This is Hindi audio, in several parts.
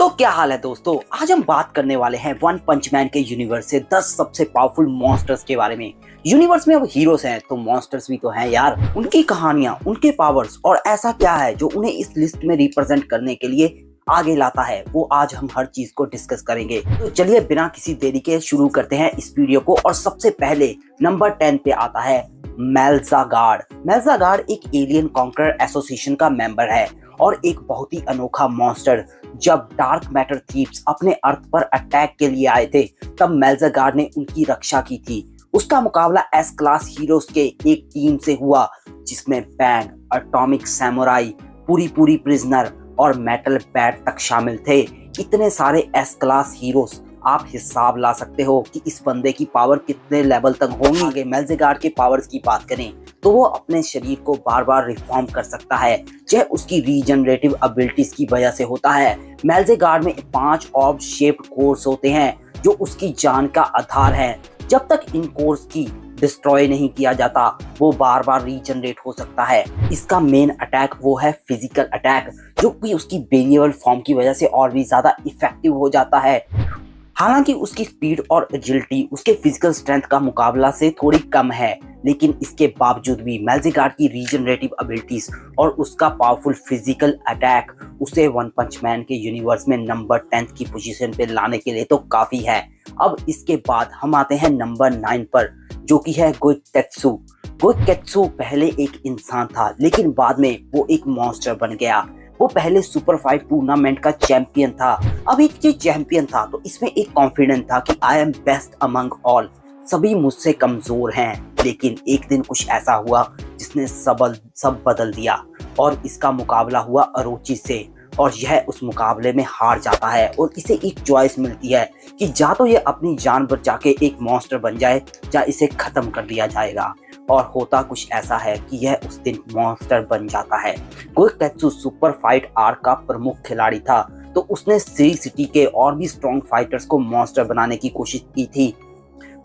तो क्या हाल है दोस्तों। आज हम बात करने वाले हैं वन पंच मैन के यूनिवर्स से 10 सबसे पावरफुल मॉन्स्टर्स के बारे में। यूनिवर्स में अब हीरोज हैं तो मॉन्स्टर्स भी तो हैं यार। उनकी कहानियां, उनके पावर्स और ऐसा क्या है जो उन्हें इस लिस्ट में रिप्रेजेंट करने के लिए आगे लाता है, वो आज हम हर चीज को डिस्कस करेंगे। तो चलिए बिना किसी देरी के शुरू करते हैं इस वीडियो को। और सबसे पहले नंबर 10 पे आता है मेल्ज़ागार्ड। मेल्ज़ागार्ड एक एलियन कॉन्करर एसोसिएशन का मेंबर है और एक बहुत ही अनोखा मॉन्स्टर। जब डार्क मैटर थीव्स अपने अर्थ पर अटैक के लिए आए थे तब मेल्ज़ागार्ड ने उनकी रक्षा की थी। उसका मुकाबला एस क्लास हीरोज के एक टीम से हुआ जिसमें बैंग, एटॉमिक सैमुराई, पूरी प्रिजनर और मेटल बैट तक शामिल थे। इतने सारे एस क्लास हीरोज, आप हिसाब ला सकते हो कि इस बंदे की पावर कितने लेवल तक होंगी। आगे मेल्ज़ागार्ड के पावर्स की बात करें तो वो अपने शरीर को बार बार रिफॉर्म कर सकता है। यह उसकी रीजनरेटिव एबिलिटीज की वजह से होता है। मेल्ज़ागार्ड में 5 ऑर्ब शेप्ड कोर्स होते हैं जो उसकी जान का आधार है। जब तक इन कोर्स की डिस्ट्रॉय नहीं किया जाता वो बार बार रीजनरेट हो सकता है। इसका मेन अटैक वो है फिजिकल अटैक, जो कि उसकी वेरिएबल फॉर्म की वजह से और भी ज्यादा इफेक्टिव हो जाता है। हालांकि उसकी स्पीड और एजिलिटी उसके फिजिकल स्ट्रेंथ का मुकाबला से थोड़ी कम है, लेकिन इसके बावजूद भी मेल्ज़ागार्ड की रीजनरेटिव एबिलिटीज और उसका पावरफुल फिजिकल अटैक उसे वन पंच मैन के यूनिवर्स में नंबर 10 की पोजीशन पे लाने के लिए तो काफी है। अब इसके बाद हम आते हैं नंबर 9 पर, जो कि है गोइकेत्सु। गोइकेत्सु पहले एक इंसान था लेकिन बाद में वो एक मॉन्स्टर बन गया। वो पहले सुपर फाइट टूर्नामेंट का चैंपियन था। अब एक ये चैंपियन था तो इसमें एक कॉन्फिडेंस था कि I am best among all, सभी मुझसे कमजोर हैं। लेकिन एक दिन कुछ ऐसा हुआ जिसने सब बदल दिया और इसका मुकाबला हुआ अरोची से, और यह उस मुकाबले में हार जाता है और इसे एक चॉइस मिलती है कि या तो ये अपनी जान बचा के एक मॉन्स्टर बन जाए या इसे खत्म कर दिया जाएगा। और होता कुछ ऐसा है कि यह उस दिन मॉन्स्टर बन जाता है। गोइकेत्सु सुपर फाइट आर्क का प्रमुख खिलाड़ी था तो उसने सी सिटी के और भी स्ट्रॉन्ग फाइटर्स को मॉन्स्टर बनाने की कोशिश की थी।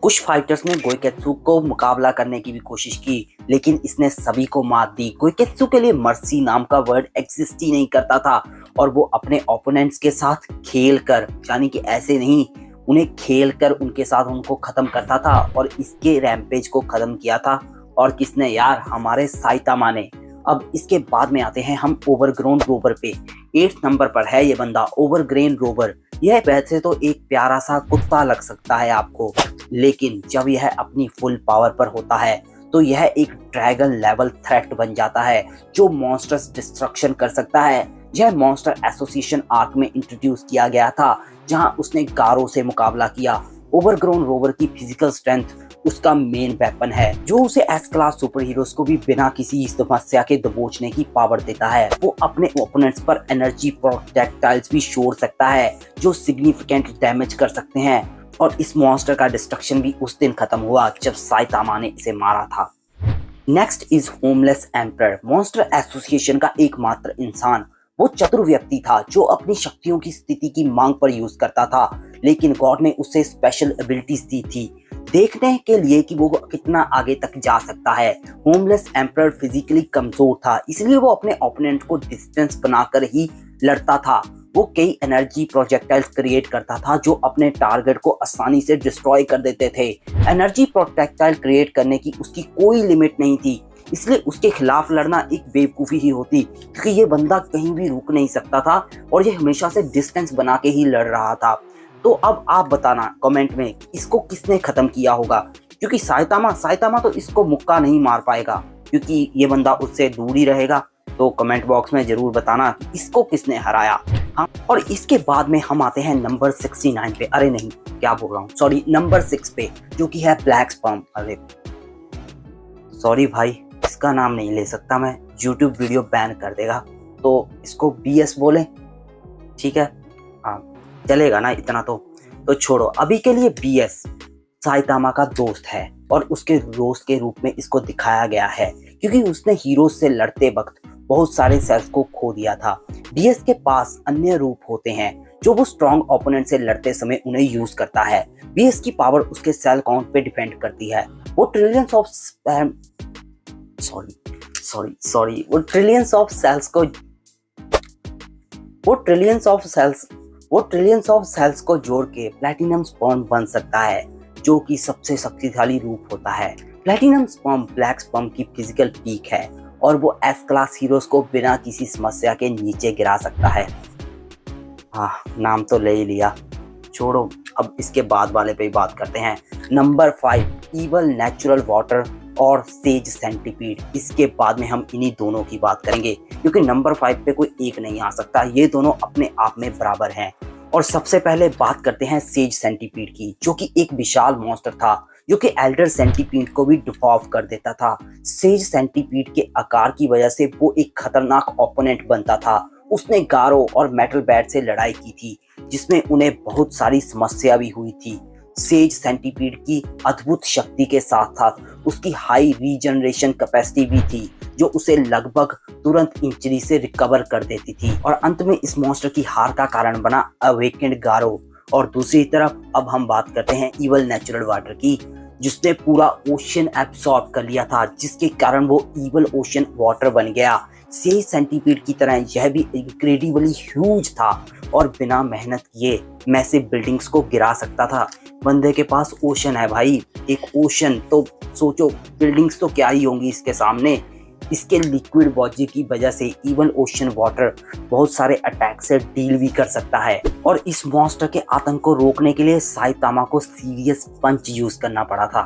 कुछ फाइटर्स ने गोइकेत्सु को मुकाबला करने की भी कोशिश की लेकिन इसने सभी को मात दी। गोइकेत्सु के लिए मर्सी नाम का वर्ड एग्जिस्ट ही नहीं करता था और वो अपने ओपोनेंट्स के साथ खेल कर, यानी कि ऐसे नहीं, उन्हें खेल कर उनके साथ उनको खत्म करता था। और इसके रैम्पेज को खत्म किया था और किसने यार, हमारे साइतामा ने। अब इसके बाद में आते हैं हम ओवरग्रोन रोबर पे। 8th नंबर पर है ये बंदा, ओवरग्रेन रोबर। यह वैसे तो एक प्यारा सा कुत्ता लग सकता है आपको, लेकिन जब यह अपनी फुल पावर पर होता है तो यह एक ड्रैगन लेवल थ्रेट बन जाता है जो मॉन्स्टर्स डिस्ट्रक्शन कर सकता है। यह मॉन्स्टर एसोसिएशन आर्क में इंट्रोड्यूस किया गया था जहां उसने गारो से मुकाबला किया। ओवरग्रोन रोवर की फिजिकल स्ट्रेंथ उसका मेन वेपन है जो उसे एस क्लास सुपर हीरोज को भी बिना किसी समस्या के दबोचने की पावर देता है। वो अपने ओपोनेंट्स पर एनर्जी प्रोजेक्टाइल्स भी छोड़ सकता है जो सिग्निफिकेंट डैमेज कर सकते हैं। और इस मॉन्स्टर का डिस्ट्रक्शन भी उस दिन खत्म हुआ जब साइतामा ने इसे मारा था। Next is homeless emperor, monster association का एकमात्र इंसान। वो चतुर व्यक्ति था जो अपनी शक्तियों की स्थिति की मांग पर यूज करता था, लेकिन गॉड ने उसे स्पेशल एबिलिटीज दी थी देखने के लिए कि वो कितना आगे तक जा सकता है। होमलेस एम्परर फिजिकली कमजोर था, इसलिए वो अपने ओपोनेंट को डिस्टेंस बनाकर ही लड़ता था। वो कई एनर्जी प्रोजेक्टाइल्स क्रिएट करता था जो अपने टारगेट को आसानी से डिस्ट्रॉय कर देते थे। एनर्जी प्रोजेक्टाइल क्रिएट करने की उसकी कोई लिमिट नहीं थी, इसलिए उसके खिलाफ लड़ना एक बेवकूफ़ी ही होती, क्योंकि ये बंदा कहीं भी रुक नहीं सकता था और ये हमेशा से डिस्टेंस बना के ही लड़ रहा था। तो अब आप बताना कमेंट में इसको किसने खत्म किया होगा, क्योंकि साइतामा तो इसको मुक्का नहीं मार पाएगा क्योंकि ये बंदा उससे दूर ही रहेगा। तो कमेंट बॉक्स में जरूर बताना कि इसको किसने हराया। हाँ, और इसके बाद में हम आते हैं नंबर 69 पे। अरे नहीं, क्या बोल रहा हूँ, सॉरी, नंबर 6 पे, जो कि है ब्लैक स्पर्म। अरे सॉरी भाई, इसका नाम नहीं ले सकता मैं, यूट्यूब वीडियो बैन कर देगा, तो इसको BS बोले, ठीक है? हाँ चलेगा ना इतना तो छोड़ो अभी के लिए। BS साइतामा का दोस्त है और उसके दोस्त के रूप में इसको दिखाया गया है क्योंकि उसने हीरोज से लड़ते वक्त बहुत सारे सेल्स को खो दिया था। BS के पास अन्य रूप होते हैं जो वो स्ट्रॉन्ग ओपोनेंट से लड़ते समय उन्हें यूज करता है। BS की पावर उसके सेल काउंट पे डिपेंड करती है। वो ट्रिलियंस ऑफ वो ट्रिलियंस ऑफ सेल्स वो ट्रिलियंस ऑफ सेल्स को जोड़ के प्लैटिनम स्पर्म बन सकता है, जो कि सबसे शक्तिशाली रूप होता है। प्लैटिनम स्पर्म ब्लैक स्पर्म की फिजिकल पीक है और वो एस क्लास हीरोज को बिना किसी समस्या के नीचे गिरा सकता है। हाँ, नाम तो ले ही लिया, छोड़ो, अब इसके बाद वाले पे ही बात करते हैं। नंबर 5, इवल नेचुरल वाटर और सेज सेंटीपीड। इसके बाद में हम इन्हीं दोनों की बात करेंगे, क्योंकि नंबर 5 पे कोई एक नहीं आ सकता, ये दोनों अपने आप में बराबर हैं। और सबसे पहले बात करते हैं सेज सेंटीपीड की, जो कि एक विशाल मॉन्स्टर था जो कि एल्डर सेंटीपीड को भी डिफॉल्व कर देता था। सेज सेंटीपीड के आकार की वजह से वो एक खतरनाक ओपोनेंट बनता था। उसने गारो और मेटल बैट से लड़ाई की थी, जिसमें उन्हें बहुत सारी समस्या भी हुई थी। सेज सेंटीपीड की अद्भुत शक्ति के साथ साथ उसकी हाई रीजनरेशन कैपेसिटी भी थी, जो उसे लगभग तुरंत इंजरी से रिकवर कर देती थी। और अंत में इस मॉन्स्टर की हार का कारण बना अवेकेंड गारो। और दूसरी तरफ अब हम बात करते हैं इवल नेचुरल वाटर की, जिसने पूरा ओशन एब्सॉर्ब कर लिया था, जिसके कारण वो इवल ओशन वाटर बन गया। सेज सेंटीपीड की तरह यह भी इनक्रेडिबली ह्यूज था और बिना मेहनत किए मैसिव बिल्डिंग्स को गिरा सकता था। बंदे के पास ओशन है भाई, एक ओशन, तो सोचो बिल्डिंग्स तो क्या ही होंगी इसके सामने। इसके लिक्विड बॉडी की वजह से इवन ओशन वाटर बहुत सारे अटैक से डील भी कर सकता है। और इस मॉन्स्टर के आतंक को रोकने के लिए साइतामा को सीरियस पंच यूज करना पड़ा था।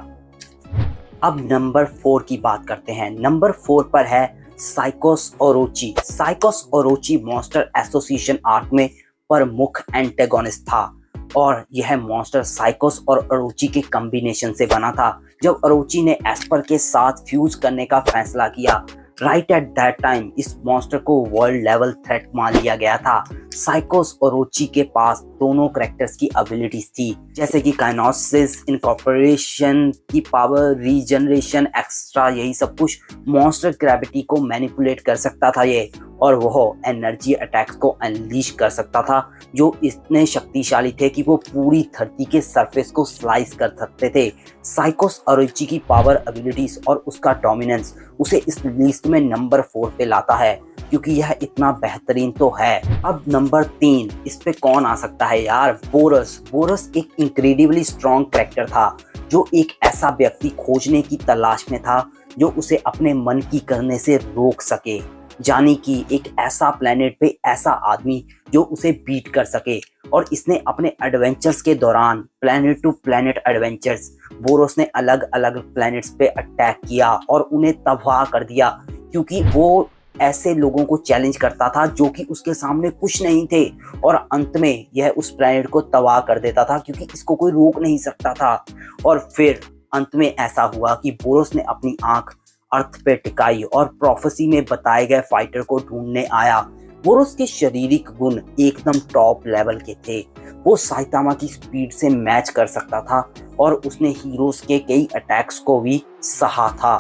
अब नंबर 4 की बात करते हैं। नंबर 4 पर है Psykos Orochi. Psykos Orochi Monster Association arc में प्रमुख एंटेगोनिस्ट था और यह मॉन्स्टर साइकोस और ओरोची के कॉम्बिनेशन से बना था। जब ओरोची ने एस्पर के साथ फ्यूज करने का फैसला किया, राइट एट दैट टाइम इस मॉन्स्टर को वर्ल्ड लेवल थ्रेट मान लिया गया था। साइकोस ओरोची के पास दोनों कैरेक्टर्स की एबिलिटीज थी, जैसे कि काइनेसिस, इनकॉर्पोरेशन की पावर, रीजनरेशन, एक्स्ट्रा, यही सब कुछ। मॉन्स्टर ग्रेविटी को मैनिपुलेट कर सकता था ये, और वह एनर्जी अटैक्स को अनलीश कर सकता था, जो इतने शक्तिशाली थे कि वो पूरी धरती के सरफेस को स्लाइस कर सकते थे। साइकोस ओरोची की पावर, एबिलिटीज और उसका डोमिनेंस उसे इस लिस्ट में नंबर 4 पे लाता है, क्योंकि यह इतना बेहतरीन तो है। अब नंबर 3, इस पे कौन आ सकता है यार? बोरस। बोरस एक इंक्रेडिबली स्ट्रॉन्ग कैरेक्टर था, जो एक ऐसा व्यक्ति खोजने की तलाश में था जो उसे अपने मन की करने से रोक सके, यानी कि एक ऐसा प्लेनेट पे ऐसा आदमी जो उसे बीट कर सके। और इसने अपने एडवेंचर्स के दौरान, planet to planet adventures, Boros ने अलग अलग प्लेनेट्स पे अटैक किया और उन्हें तबाह कर दिया, क्योंकि वो ऐसे लोगों को चैलेंज करता था जो कि उसके सामने कुछ नहीं थे। और अंत में यह उस प्लेनेट को तबाह कर देता था, क्योंकि इसको कोई रोक नहीं सकता था। और फिर अंत में ऐसा हुआ कि बोरोस ने अपनी आंख अर्थ पे टिकाई और प्रोफेसी में बताए गए फाइटर को ढूंढने आया। बोरोस के शारीरिक गुण एकदम टॉप लेवल के थे। वो साइतामा की स्पीड से मैच कर सकता था और उसने हीरोज के कई अटैक्स को भी सहा था।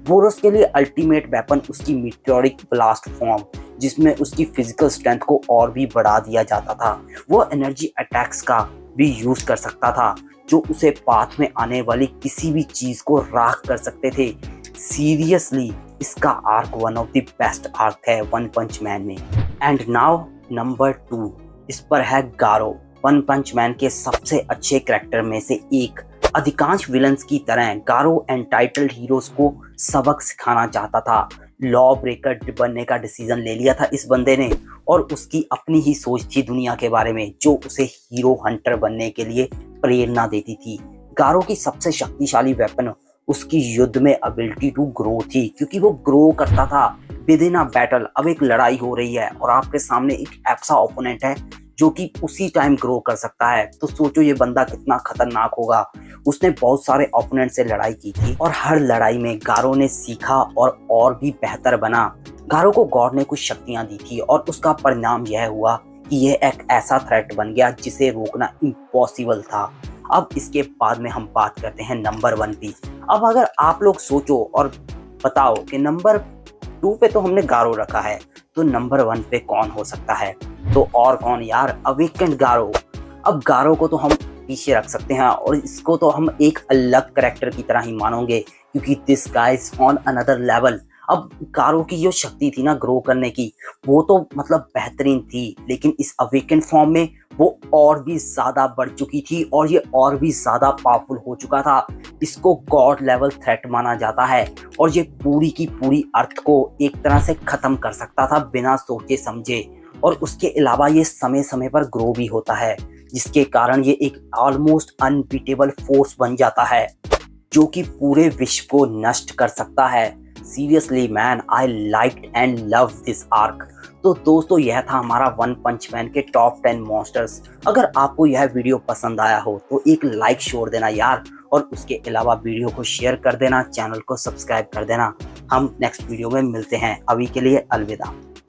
बोरोस के लिए अल्टीमेट वेपन उसकी मीटियोरिक ब्लास्ट फॉर्म, जिसमें उसकी फिजिकल स्ट्रेंथ को और भी बढ़ा दिया जाता था। वो एनर्जी अटैक्स का भी यूज कर सकता था, जो उसे पाथ में आने वाली किसी भी चीज को राख कर सकते थे। सीरियसली इसका arc one of the best arc है वन पंच मैन में। एंड नाउ नंबर 2, इस पर है गारो। वन पंच मैन के सबसे अच्छे कैरेक्टर में से एक। अधिकांश विलन्स की तरह गारो एंटाइटल्ड हीरोज को सबक सिखाना चाहता था। लॉ ब्रेकर बनने का डिसीजन ले लिया था इस बंदे ने, और उसकी अपनी ही सोच थी दुनिया के बारे में, जो उसे हीरो हंटर बनने के लिए प्रेरणा देती थी। गारो की सबसे शक्तिशाली वेपन उसकी युद्ध में एबिलिटी टू ग्रो थी, क्योंकि वो ग्रो करता था विद इन अ बैटल। अब एक लड़ाई हो रही है और आपके सामने एक ऐसा ओपोनेंट है जो कि उसी टाइम ग्रो कर सकता है, तो सोचो ये बंदा कितना खतरनाक होगा। उसने बहुत सारे ओपोनेंट से लड़ाई की थी और हर लड़ाई में गारो ने सीखा और भी बेहतर बना। गारो को गॉड ने कुछ शक्तियां दी थी और उसका परिणाम यह हुआ कि यह एक ऐसा थ्रेट बन गया जिसे रोकना इम्पॉसिबल था। अब इसके बाद में हम बात करते हैं नंबर 1 की। अब अगर आप लोग सोचो और बताओ कि नंबर 2 पे तो हमने गारो रखा है, तो नंबर 1 पे कौन हो सकता है? तो और कौन यार? अवेकेंड गारो। अब गारो को तो हम पीछे रख सकते हैं और इसको तो हम एक अलग कैरेक्टर की तरह ही मानोगे, क्योंकि this guy is on another level. अब गारो की जो शक्ति थी ना ग्रो करने की, वो तो मतलब बेहतरीन थी, लेकिन इस अवेकेंड फॉर्म में वो और भी ज्यादा बढ़ चुकी थी और ये और भी ज्यादा पावरफुल हो चुका था। इसको गॉड लेवल थ्रेट माना जाता है और ये पूरी की पूरी अर्थ को एक तरह से खत्म कर सकता था बिना सोचे समझे। और उसके अलावा ये समय समय पर ग्रो भी होता है, जिसके कारण ये एक ऑलमोस्ट अनबीटेबल फोर्स बन जाता है जो कि पूरे विश्व को नष्ट कर सकता है। Seriously man, I like and love this arc. तो दोस्तों, यह था हमारा वन पंच मैन के टॉप 10 मॉन्स्टर्स। अगर आपको यह वीडियो पसंद आया हो तो एक लाइक छोड़ देना यार, और उसके अलावा वीडियो को शेयर कर देना, चैनल को सब्सक्राइब कर देना। हम नेक्स्ट वीडियो में मिलते हैं, अभी के लिए अलविदा।